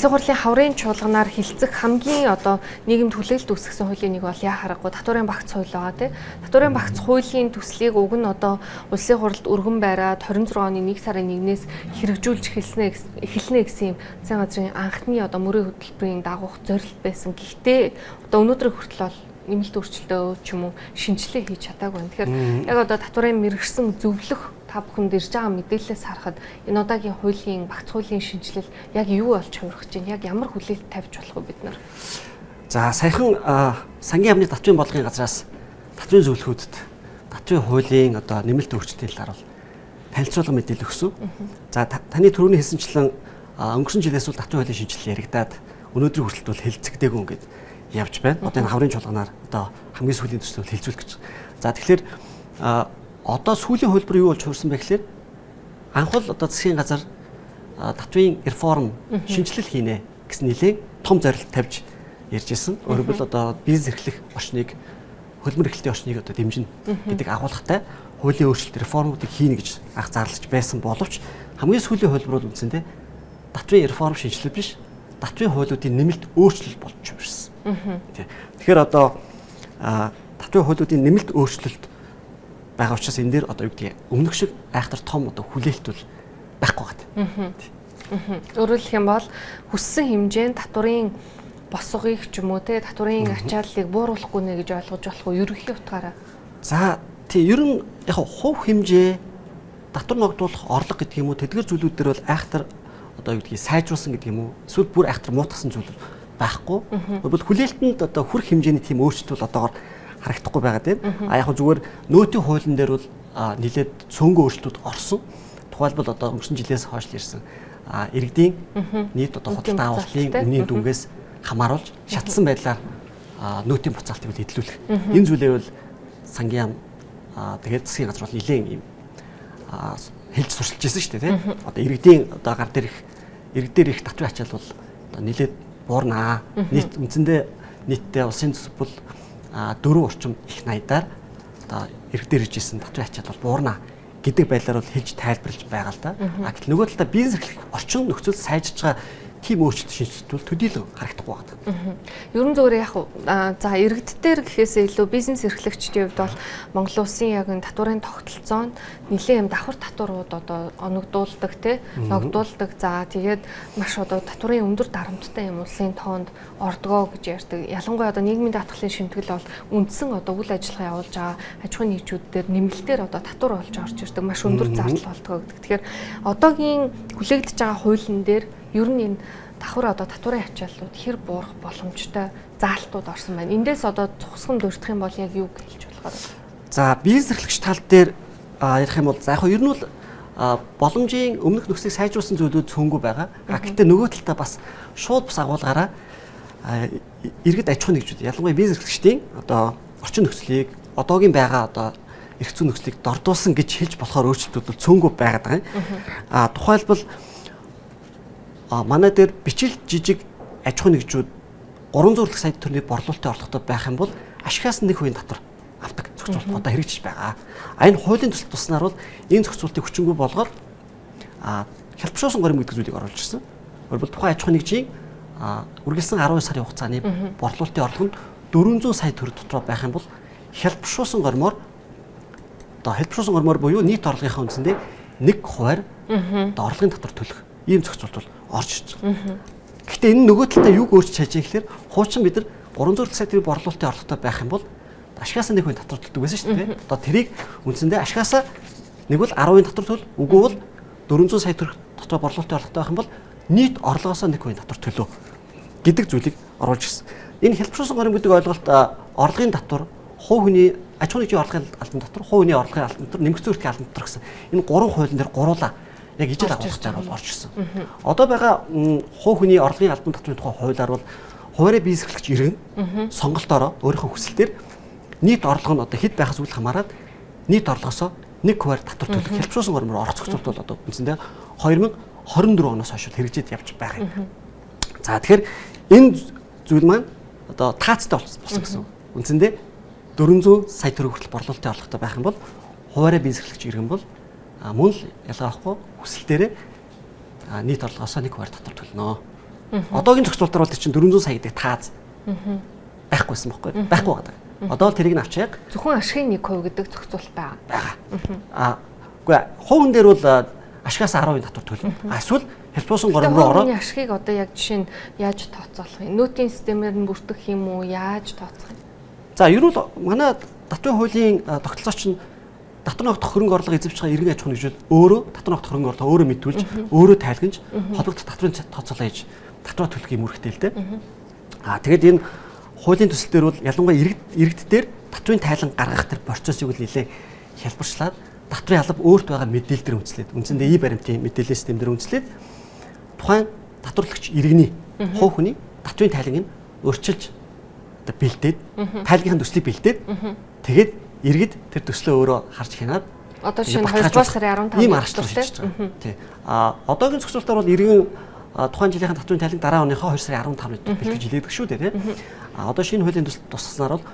Улсын хурлын хаврын чуулганаар хилцэх хамгийн одоо нийгэмд хүлээлт үүсгэсэн хуулийн нэг бол яа харахгүй татварын багц хууль байгаа тийм. Татварын багц хуулийн төслийг уг нь одоо улсын хурлд өргөн байраад 26 оны 1 сарын 1-ээс хэрэгжүүлж эхэлнэ гэсэн юм засгийн газрын анхны одоо мөрийн хөтөлбөрийн дагуух зорилт байсан. Гэхдээ одоо өнөөдрийн хүртэл бол нэмэлт өөрчлөлтөө ч юм уу шинжилгээ хийж чадаагүй байна. Тэгэхээр яг одоо татварын мэрэгсэн зөвлөх та бүхэнд ирж байгаа мэдээлэлээс харахад энэ удаагийн хуулийн багц хуулийн шинжилэл яг юу болж хувирах чинь яг ямар хүлээлт тавьж болох вэ бид нар? За саяхан сангийн яамны татварын бодлогын газраас татварын зөвлөхүүдэд татварын хуулийн одоо нэмэлт өөрчлөлтийн талаар танилцуулга мэдээлэл өгсөн. За таны түрүүний хэлсэнчлэн өнгөрсөн жилээс бол татварын хуулийн шинжилэл яригадаад өнөөдрийн хүртэл бол хэлцэгдээгүй ингээд явж байна. Одоо энэ хаврын чуулганаар одоо хамгийн сүүлийн төслөөр хэлцүүлэх гэж. За тэгэхээр одоо сүүлийн хөлбөр юу болж хуурсан бэ гэхээр анхвал одоо засгийн газар татварын реформ шинжилэл хийнэ гэсэн нэлээд том зорилт тавьж ярьж ирсэн. Өөрөөр хэлбэл одоо бизнес эрхлэх орчныг хөлбөр эрхлэлтийн орчныг одоо дэмжинэ гэдэг агуулгатай хуулийн өөрчлөлт реформуудыг хийнэ гэж анх зарлаж байсан боловч хамгийн сүүлийн хөлбөрүүд үндсэндээ татварын реформ шинжилэл биш татварын хуулиудын нэмэлт өөрчлөлт болж хувирсан. Тэгэхээр одоо татварын хуулиудын нэмэлт өөрчлөлт байгаа учраас энэ дээр одоо юу гэдгийг өмнөх шиг айхтар том одоо хүлээлт бол байхгүй байна. Өөрөөр хэлэх юм бол хүссэн хэмжээнд татварын босгогийг ч юм уу те татварын ачааллыг бууруулахгүй нэ гэж ойлгож болох уу ерөнхий утгаараа. За тий ер нь яг хувь хэмжээ татвар ногдуулах орлого гэдэг юм уу тэдгэр зүйлүүд дээр бол айхтар одоо юу гэдгийг сайжруулсан гэдэг юм уу эсвэл бүр айхтар муутгасан зүйл байхгүй. Бол хүлээлтэнд одоо хүрх хэмжээний тийм өөрчлөлт бол одоогоор харагдахгүй байгаа тийм. Яг зүгээр нөөтийн хуулийн дээр бол нэлээд цөөнгөө өөрчлөлтүүд орсон. Тухайлбал одоо өнгөрсөн жилээс хойш ирсэн иргэдийн нийт одоо худалдан авалтын үнийн дүнгээс хамааруулж шатсан байдлаар нөөтийн буцаалтыг хөдөлгөх. Энэ зүйлээ бол сангийн тэгээд засгийн газар бол нэлээд юм хэлж сурчилж ирсэн шүү дээ тийм. Одоо иргэдийн одоо гар дээр их татварын ачаал бол одоо нэлээд буурнаа. Нийт үндсэндээ нийтдээ улсын төсөв бол 4 орчим их найдаар одоо иргэдээр ирж исэн татварын ачаал бол буурнаа гэдэг байдлаар бол хэлж тайлбарлаж байгаа л да. Гэтэл нөгөө талдаа бизнес эрхлэх орчин нөхцөл сайжирч байгаа тийм өөрчлөлт шинжилт бол төдийлөн харагдахгүй байна. Ерөн зөвөр яг за иргэдтэр гэхээсээ илүү бизнес эрхлэгчдийн хувьд бол Монгол улсын яг энэ татварын тогтолцоонд нэлээд юм давхар татварууд одоо оногдуулдаг те ногдуулдаг. За тэгээд маш одоо татварын өндөр дарамттай юм улсын тоонд ордгоо гэж ярьдаг. Ялангуяа одоо нийгмийн даатгалын шимтгэл бол үндсэн одоо үйл ажиллагаа явуулж байгаа аж ахуйн нэгжүүдээр нэмэлтээр одоо татвар болж орж ирдэг. Маш өндөр зардал болдгоо гэдэг. Тэгэхээр одоогийн хүлээгдэж байгаа хуулийн дээр ер нь энэ давхар одоо татварын ачааллууд хэр буурах боломжтой заалтууд орсон байна. Эндээс одоо цухсгам дурдах юм бол яг юу хэлж болохоор вэ? За бизнес эрхлэгч тал дээр ярих юм бол за яг ер нь бол боломжийн өмнөх нөхцөлийг сайжруулсан зүйлүүд цөөнгүй байгаа. Гэхдээ нөгөө талдаа бас шууд бас агуулгаараа иргэд аж ахуйн нэгжүүд ялангуяа бизнес эрхлэгчдийн одоо орчин нөхцөлийг одоогийн байгаа одоо эрх зүйн нөхцөлийг дордуулсан гэж хэлж болохоор өөрчлөлтүүд бол цөөнгүй байгаад байгаа юм. Тухайлбал манай дээр бичил жижиг аж ахуйн нэгжүүд 300 сая төгрөгийн борлуулалтын орлоготой байх юм бол ашигаас 1% татвар авдаг зохицуулт одоо хэрэгжиж байгаа. Энэ хуулийн төсөл туснаар бол энэ зохицуултыг хүчингүй болгоод хялбаршуулсан горим гэдэг зүйлийг оруулж ирсэн. Өөрөлдөл тухайн аж ахуйн нэгжийн үргэлжлсэн 12 сарын хугацааны борлуулалтын орлого нь 400 сая төгрөг дотроо байх юм бол хялбаршуулсан гормоор одоо хялбаршуулсан гормоор буюу нийт орлогынхаа үндсэндээ 1% одоо орлогын татвар төлөх ийм зохицуулт бол орж ирж байгаа. Гэхдээ энэ нөгөө талдаа юг өөрчилж хайж гэхээр хуучин бид нар 300 сая төгрөгийн борлуулалтын орлоготой байх юм бол ашигаас 1% татвар төлдөг байсан шүү дээ. Одоо тэрийг үндсэндээ ашигаас нэг бол 10% татвар төл, үгүй бол 400 сая төгрөг татвар борлуулалтын орлоготой байх юм бол нийт орлогоос 1% татвар төлөө гэдэг зүйлийг оруулж ирсэн. Энэ хялбаршуулсан горим гэдэг ойлголт орлогын татвар, хувь хүний аж ахуйн нэгжийн орлогын албан татвар, хувь хүний орлогын албан татвар, нэмэгдсэн өртгийн албан татвар гэсэн энэ гурван хуулийн дээр гуруулаа яг ижил агуулгачаар бол орж ирсэн. Одоо байгаа хувь хүний орлогын албан татварын тухай хуулиар бол хуваарь бизнес эрхлэгч иргэн сонголтоороо өөрийнхөө хүсэлтээр нийт орлого нь одоо хэд байхаас үл хамааран нийт орлогоосоо 1% татвар төлөх хялбаршуулсан гормоор орох зохицуулт бол одоо үндсэндээ 2024 оноос хойш хэрэгжиж явж байгаа юм. За тэгэхээр энэ зүйл маань одоо таацтай болсон гэсэн. Үндсэндээ 400 сая төгрөг хүртэл борлуулалтын орлоготой байх юм бол хуваарь бизнес эрхлэгч иргэн бол мөн л ялгаа авахгүй хүсэлтээрээ нийт орлогоосоо 1% татвар төлнө Одоогийн зохицуулалтаар бол чинь 400 сая гэдэг тааз байхгүйсэн байхгүй байхгүй байгаа. Одоо л тэрийг нь авчаад зөвхөн ашигын 1% гэдэг зохицуулалт байгаа. Үгүй хувийн дээр бол ашигаас 10% татвар төлнө. Эсвэл хэлбүүсэн гором руу ороод ашигыг одоо яг жишээ нь яаж тооцоолох юм? Нүүтийн системээр нь бүртгэх юм уу? Яаж тооцох юм? За ер нь манай татврын хуулийн тогтолцооч нь татвар ногдох хөрөнгө орлого эзэмшиж байгаа иргэн аж ахуйн нэгжүүд өөрөө татвар ногдох хөрөнгө орлого өөрөө мэдүүлж өөрөө тайлгнаж холбогдох татврын тооцоолоо хийж татвар төлөх юм үүрэгтэй л дээ. Тэгээд энэ хуулийн төсөл дээр бол ялангуяа иргэд дээр татврын тайлан гаргах тэр процессыг л нэлээд хялбарчлаад татврын алба өөрт байгаа мэдээлэл дээр үндэслээд үндсэндээ и баримтын мэдээлэл систем дээр үндэслээд тухайн татварлагч иргэний хувь хүний татврын тайланыг өөрчилж одоо бэлдээд тайлгын төслийг бэлдээд тэгээд иргэд тэр төслөө өөрөө харж хянаад одоо жишээ нь 2 дугаар сарын 15-нд ийм аргачлал хийж байгаа. Тий. Одоогийн зохицуулалтаар бол иргэн тухайн жилийн татврын тайлан дараа оныхоо 2 сарын 15-нд бэлтгэж илгээдэг шүү дээ, тий. Одоо шинэ хуулийн төсөл тусгаснаар бол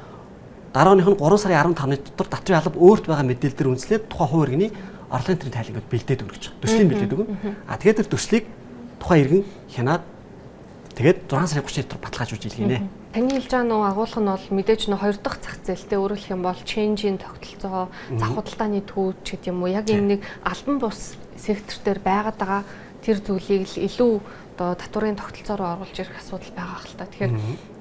дараа оных нь 3 сарын 15-ны дотор татврын алба өөрт байгаа мэдээлэл дээр үндэслээд тухайн хувь иргэний орлогын тэрийн тайлангад бэлдээд өгнө гэж байна. Төслийн бэлдээд өгнө. Тэгээд тэр төслийг тухайн иргэн хянаад тэгээд 6 сарын 30-ны дотор баталгаажуулж илгээнэ. Таны хэлж байгаа нөө агуулга нь бол мэдээж нөө 2 дахь зах зээлтэй өөрөлдөх юм бол change-ийн тогтолцоо, зах худалдааны төвч гэдэг юм уу? Яг энэ нэг албан бус сектор дээр байгаад байгаа тэр зүйлийг л илүү одоо татварын тогтолцоо руу оруулж ирэх асуудал байгаа хэл та. Тэгэхээр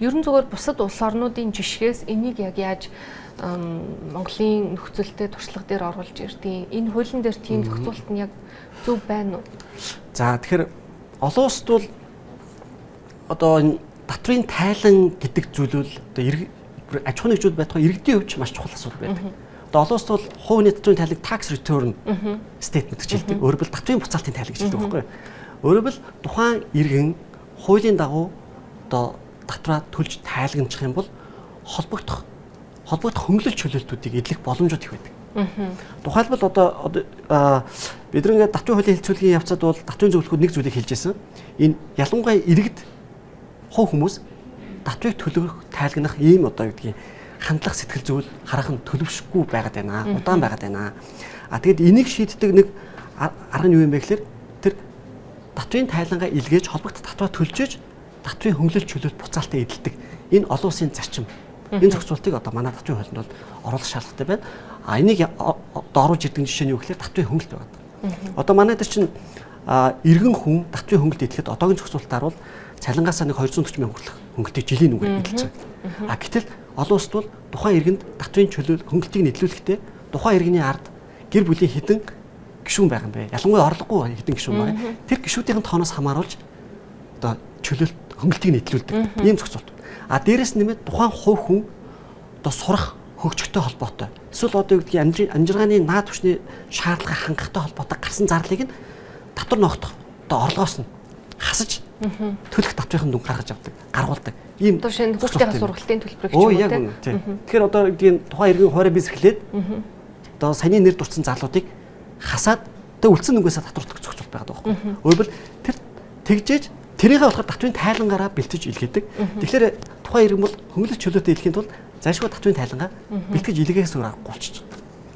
ерөн зүгээр бусад улс орнуудын жишгээс энийг яг яаж Монголын нөхцөлтэй туршлага дээр оруулж ирдیں۔ Энэ хуулийн дээр тийм зохицуулалт нь яг зөв байна уу? За тэгэхээр олон улсд бол одоо энэ татврын тайлан гэдэг зүйл бол одоо аж ахуйн нэгжүүд байх иргэдийн хувьд маш чухал асуудал байдаг. Одоо олон улсд бол хувийн татврын тайлаг tax return statement гэж хэлдэг. Өөрөөр хэлбэл татврын буцаалтын тайлаг гэж хэлдэг байхгүй юу? Өөрөөр хэлбэл тухайн иргэн хуулийн дагуу одоо татвараа төлж тайлгнах юм бол холбогдох хөнгөлөлт чөлөөлтүүдийг эдлэх боломжууд их байдаг. Тухайлбал одоо бид нэг татврын хуулийн хэлцүүлгийн явцад бол татврын зөвлөхүүд нэг зүйлийг хэлж байсан. Энэ ялангуяа иргэд хувь хүмүүс татврыг төлөх тайлгнах ийм одоо гэдгийг хандлах сэтгэл зүйл харах нь төлөвшгүй байгаад байна. Удаан байгаад байна. Тэгэд энийг шийддэг нэг арга нь юу юм бэ гэхээр тэр татврын тайлангаа илгээж холбогдох татвар төлжээж татврын хөнгөлөлт чөлөөт буцаалтаа эдэлдэг. Энэ олон улсын зарчим. Энэ зохицуултыг одоо манай татврын хуулинд бол оруулах шаардлагатай байна. Энийг одоо оруулж ирдэг жишээ нь юу гэхээр татврын хөнгөлөлт байна. Одоо манай дээр чинь иргэн хүн татврын хөнгөлөлт эдлэхэд одоогийн зохицуулалтаар бол цалингаасаа нэг 240 мянга хүртэлх хөнгөлөлтийг жилийн үгээр эдэлж байгаа. Гэтэл олон улсд бол тухайн иргэнд татврын чөлөө хөнгөлөлтийг нэдлүүлэхдээ тухайн иргэний ард гэр бүлийн хэдэн гишүүн байгаа юм бэ? Ялангуяа орлогогүй хэдэн гишүүн байгаа. Тэр гишүүдийн тооноос хамааруулж одоо чөлөөлт хөнгөлөлтийг нэдлүүлдэг. Ийм зохицуулт. Дээрээс нэмээд тухайн хувь хүн одоо сурах хөгжөлттэй холбоотой. Эсвэл одоо юу гэдгийг амжиргааны наад түвшний шаардлага хангахтай холбоотой гарсан зарлыг нь татвар ногдох одоо орлогоос нь хасаж төлөх татврын дүн гаргаж авдаг, гаргуулдаг. Ийм одоо шинэ хүүхдийн сургалтын төлбөрийг ч юм уу тийм. Тэгэхээр одоо гэдгийг тухайн иргэн хоорой бис эхлээд одоо саяны нэр дурдсан зарлуудыг хасаад тэг үлдсэн нүгээс татвар зохицуулт байгаад байгаа байхгүй. Өөрөөр тэр тэгжээж тэрийгээ болохоор татврын тайлангаараа бэлтэж илгээдэг. Тэгэхээр тухайн иргэн бол хөнгөлөлт чөлөөтэй илгээхийн тулд зайлшгүй татврын тайлангаа бэлтгэж илгэхээс өөр аргагүй болчих.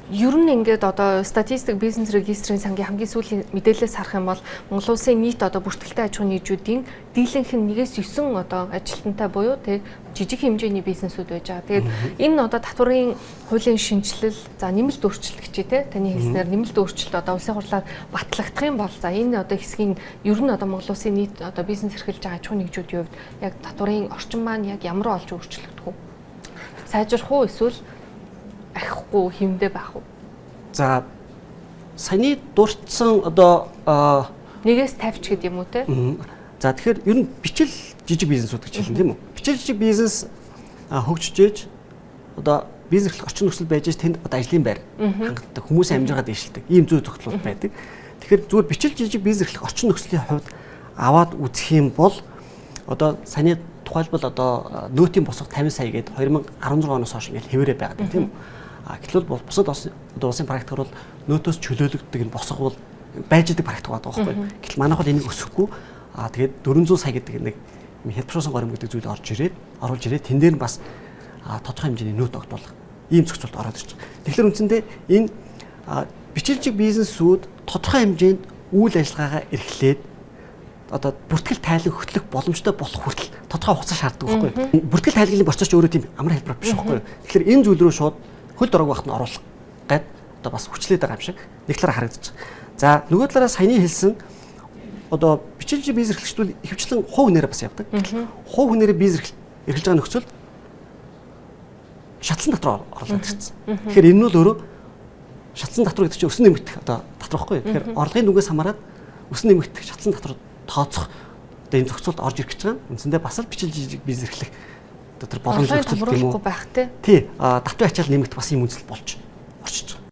Ер нь ингээд одоо статистик бизнес регистрийн сангийн хамгийн сүүлийн мэдээлэлээс харах юм бол Монгол улсын нийт одоо бүртгэлтэй аж ахуйн нэгжүүдийн дийлэнх нь 9-9 одоо ажилтнтай буюу тэг жижиг хэмжээний бизнесүүд байж байгаа. Тэгээд энэ одоо татварын хуулийн шинжилэл за нэмэлт өөрчлөлт гэж тий таны хэлснээр нэмэлт өөрчлөлт одоо улсын хурлаар батлагдах юм бол за энэ одоо хэсгийн ер нь одоо Монгол улсын нийт одоо бизнес эрхэлж байгаа аж ахуйн нэгжүүдийн хувьд яг татварын орчин маань яг ямар олж өөрчлөгдөх вэ? Сайжрах уу эсвэл ахихгүй хэмдэ байх уу? За саяны дурдсан одоо 1-50 гэдэг юм уу те? За тэгэхээр ер нь бичил жижиг бизнесүүд гэж хэлнэ тийм үү? Бичил жижиг бизнес хөгжиж одоо бизнес орчин нөхцөл байж тэнд одоо ажлын байр хангалттай хүмүүсийн амжиргаа дэвшилдэг ийм зүй тогтолцоол байдаг. Тэгэхээр зүгээр бичил жижиг бизнес орчин нөхцөлийн хувьд аваад үзэх юм бол одоо саяны тухайлбал одоо нөөтийн босго 50 сая гээд 2016 оноос хойш ингээл хэвээрээ байгаа тийм үү? Гэтэл бусад улсын практикаар бол нөөтөөс чөлөөлөгддөг энэ босго бол байж идэг практик байдаг байхгүй. Гэтэл манайх бол энийг өсөхгүй тэгээд 400 сая гэдэг нэг хэлбэршүүлсэн горим гэдэг зүйл оруулж ирээд тэн дээр нь бас тодорхой хэмжээний нөөт огдуулах ийм зохицуулт ороод ирж байгаа. Тэгэхээр үндсэндээ энэ бичлэг бизнесүүд тодорхой хэмжээнд үйл ажиллагаагаа эрхлээд одоо бүртгэл тайлан хөтлөх боломжтой болох хүртэл тодорхой хугацаа шаарддаг байхгүй юу? Бүртгэл тайлгын процесс ч өөрөө тийм амар хэлбэр биш байхгүй юу? Тэгэхээр энэ зүйл рүү шууд хөл дорог багт нь оруулах гээд одоо бас хүчлээд байгаа юм шиг нэг талаараа харагдаж байгаа. За нөгөө талаараа саяны хэлсэн одоо бичилж бизнес эрхлэгчдүүд ихэвчлэн хувь хүнээрээ бас явдаг. Хувь хүнээрээ бизнес эрхэлж байгаа нөхцөлд шатлан татвар орлоод ирсэн. Тэгэхээр энэ нь бол өөрөө шатлан татвар гэдэг чинь өсөн нэмэгдэх одоо татвар байхгүй юу? Тэгэхээр орлогын дүнгээс хамаарат өсөн нэмэгдэх шатлан татвар тооцох одоо энэ зохицуулт орж ирэх гэж байгаа. Үндсэндээ бас л бичилж бизнес эрхлэх одоо тэр боломж нөхцөл юм уу? байх тий. Тий, татварын ачаал нэмэгдэх бас юм үндэслэл болж орчиж байгаа.